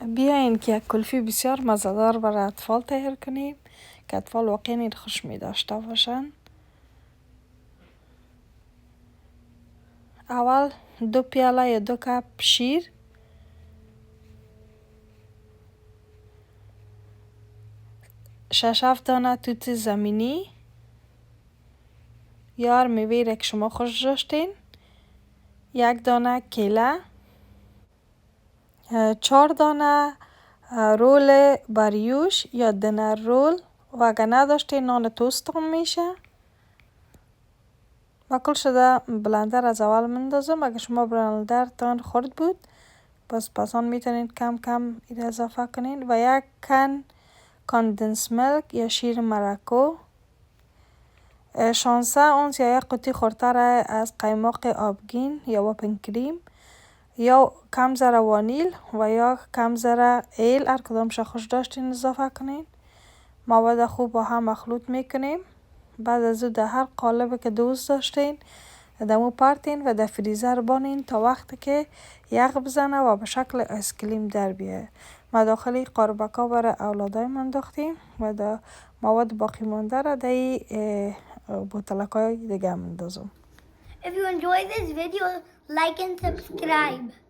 بیاین که یک کلفی بسیار مزه‌دار برای اطفال تیار کنیم که اطفال واقعا این خوش می داشته باشن. اول 2 پیاله یا 2 کپ شیر، شش 7 دانه توت زمینی یا هر میوه‌ای را که شما خوش داشتین، 1 دانه کیله، 4 دانه رول بریوش یا دینر رول و اگر نداشتین نان توست هم میشه. و کل شده بلندر از اول مندازم. اگر شما بلندر تان خورد بود پس آن میتونین کم کم این اضافه کنین و 1 کن کاندنس ملک یا شیر ملکو، 16 اونس یا 1 قوطی خردتر از قیماق آبگین یا وپن کریم یا کم ذره وانیل و یا کم ذره ایل، هر کدامش خوش داشتین اضافه کنین. مواد خوب با هم مخلوط میکنیم. بعد از او در هر قالبی که دوست داشتین دمو پرتین و در فریزر بانین تا وقتی که یخ بزنه و به شکل آیسکریم در بیایه. ما داخلی قاربکا برای اولادای من انداختیم و در مواد باقی مانده را در بوتلکای دیگه اندازم. If you enjoyed this video, like and subscribe.